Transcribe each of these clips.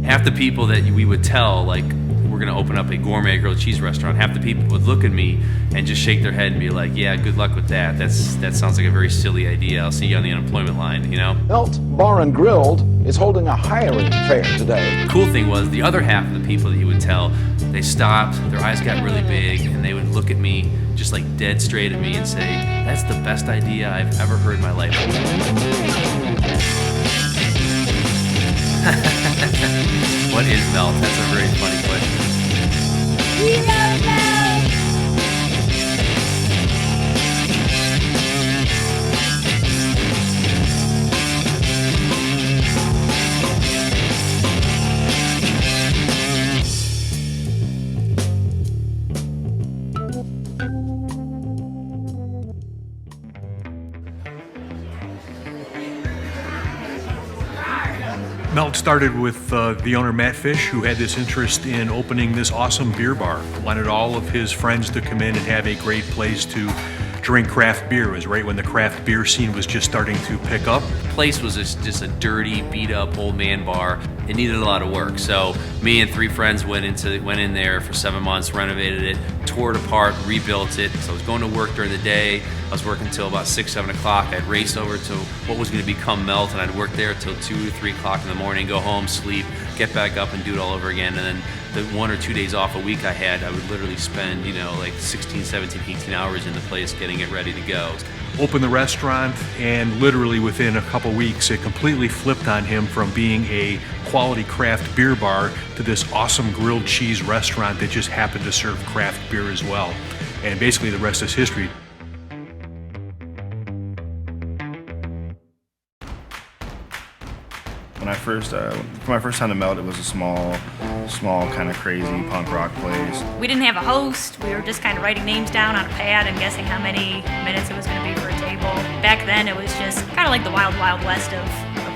Half the people that we would tell, like, we're gonna open up a gourmet grilled cheese restaurant, half the people would look at me and just shake their head and be like, yeah, good luck with that. That sounds like a very silly idea. I'll see you on the unemployment line, you know? Melt Bar and Grilled is holding a hiring fair today. The cool thing was the other half of the people that he would tell, they stopped, their eyes got really big, and they would look at me just like dead straight at me and say, that's the best idea I've ever heard in my life. What is melt? That's a very funny question. We love melt! Melt started with the owner, Matt Fish, who had this interest in opening this awesome beer bar. Wanted all of his friends to come in and have a great place to drink craft beer. It was right when the craft beer scene was just starting to pick up. The place was just a dirty, beat-up old man bar. It needed a lot of work, so me and 3 friends went in there for 7 months, renovated it, tore it apart, rebuilt it. So I was going to work during the day. I was working until about 6, 7 o'clock. I'd race over to what was going to become Melt, and I'd work there until 2 or 3 o'clock in the morning, go home, sleep, get back up and do it all over again. And then the 1 or 2 days off a week I had, I would literally spend, you know, like 16, 17, 18 hours in the place getting it ready to go. Opened the restaurant, and literally within a couple weeks, it completely flipped on him from being a quality craft beer bar to this awesome grilled cheese restaurant that just happened to serve craft beer as well. And basically the rest is history. For my first time to Melt, it was a small kind of crazy punk rock place. We didn't have a host. We were just kind of writing names down on a pad and guessing how many minutes it was going to be for a table. Back then, it was just kind of like the wild, wild west of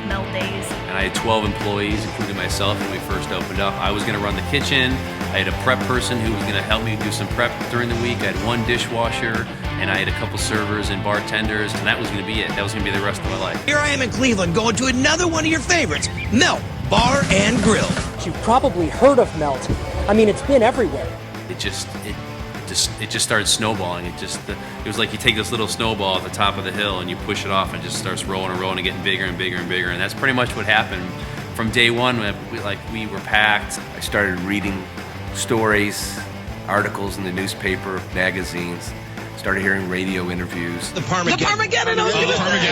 Melt days. And I had 12 employees, including myself, when we first opened up. I was going to run the kitchen. I had a prep person who was going to help me do some prep during the week. I had 1 dishwasher, and I had a couple servers and bartenders, and that was going to be it. That was going to be the rest of my life. Here I am in Cleveland going to another one of your favorites, Melt Bar and Grill. You've probably heard of Melt. I mean, it's been everywhere. It just started snowballing. It was like you take this little snowball at the top of the hill and you push it off and it just starts rolling and rolling and getting bigger and bigger and bigger. And that's pretty much what happened from day one. We were packed. I started reading stories, articles in the newspaper, magazines. Started hearing radio interviews. The Parmesan.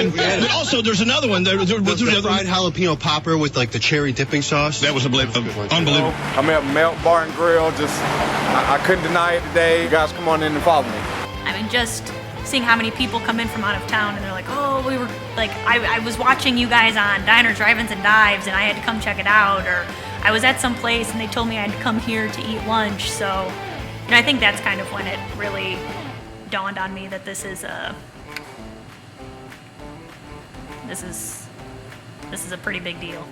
But also, there's another one. There was the fried jalapeno popper with like the cherry dipping sauce. That was unbelievable. I'm at Melt Bar and Grill. I couldn't deny it today. You guys come on in and follow me. I mean, just seeing how many people come in from out of town and they're like, oh, we were like, I was watching you guys on Diners, Drive-Ins, and Dives, and I had to come check it out. Or I was at some place and they told me I had to come here to eat lunch. So, I think that's kind of when it really dawned on me that this is a pretty big deal.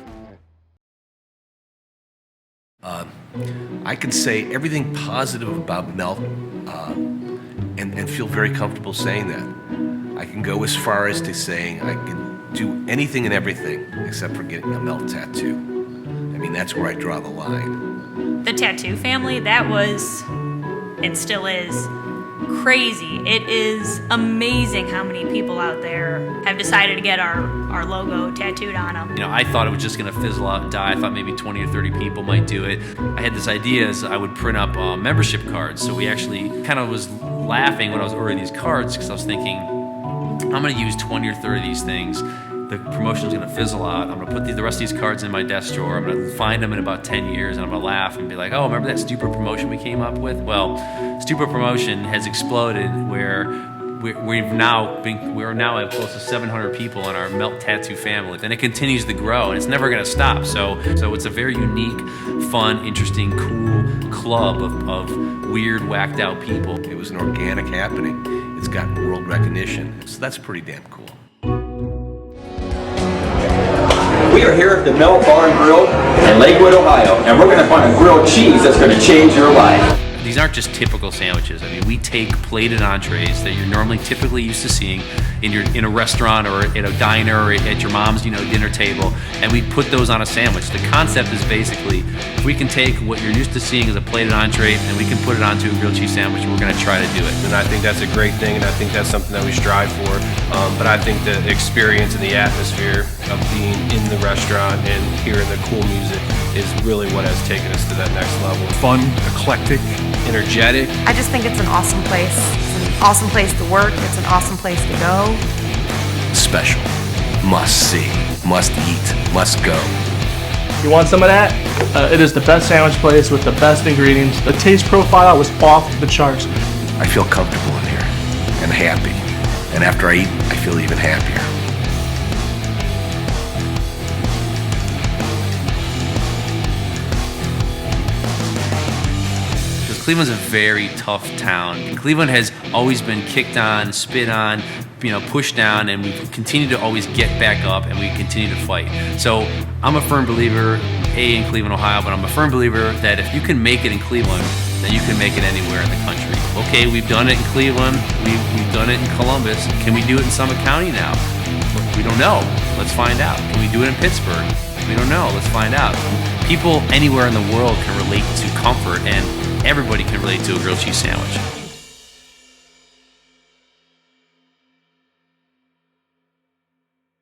I can say everything positive about Melt and feel very comfortable saying that. I can go as far as to saying I can do anything and everything except for getting a Melt tattoo. I mean, that's where I draw the line. The tattoo family, that was, and still is, crazy. It is amazing how many people out there have decided to get our logo tattooed on them. You know, I thought it was just going to fizzle out and die. I thought maybe 20 or 30 people might do it. I had this idea as I would print up membership cards. So we actually kind of was laughing when I was ordering these cards because I was thinking, I'm going to use 20 or 30 of these things. The promotion's going to fizzle out. I'm going to put the rest of these cards in my desk drawer. I'm going to find them in about 10 years, and I'm going to laugh and be like, oh, remember that stupid promotion we came up with? Well, stupid promotion has exploded where we now have close to 700 people in our Melt Tattoo family, and it continues to grow, and it's never going to stop. So it's a very unique, fun, interesting, cool club of weird, whacked out people. It was an organic happening. It's gotten world recognition, so that's pretty damn cool. We are here at the Melt Bar and Grill in Lakewood, Ohio, and we're going to find a grilled cheese that's going to change your life. these aren't just typical sandwiches. I mean, we take plated entrees that you're normally typically used to seeing in a restaurant or at a diner or at your mom's dinner table, and we put those on a sandwich. The concept is basically, if we can take what you're used to seeing as a plated entree and we can put it onto a grilled cheese sandwich, we're going to try to do it. And I think that's a great thing, and I think that's something that we strive for. But I think the experience and the atmosphere of being in the restaurant and hearing the cool music is really what has taken us to that next level. Fun, eclectic, energetic. I just think it's an awesome place. It's an awesome place to work. It's an awesome place to go. Special. Must see. Must eat. Must go. You want some of that? It is the best sandwich place with the best ingredients. The taste profile was off the charts. I feel comfortable in here and happy. And after I eat, I feel even happier. Cleveland's a very tough town. Cleveland has always been kicked on, spit on, pushed down, and we continue to always get back up and we continue to fight. So I'm a firm believer, in Cleveland, Ohio, but I'm a firm believer that if you can make it in Cleveland, then you can make it anywhere in the country. Okay, we've done it in Cleveland, we've done it in Columbus. Can we do it in Summit County now? We don't know. Let's find out. Can we do it in Pittsburgh? We don't know. Let's find out. People anywhere in the world can relate to comfort, and everybody can relate to a grilled cheese sandwich.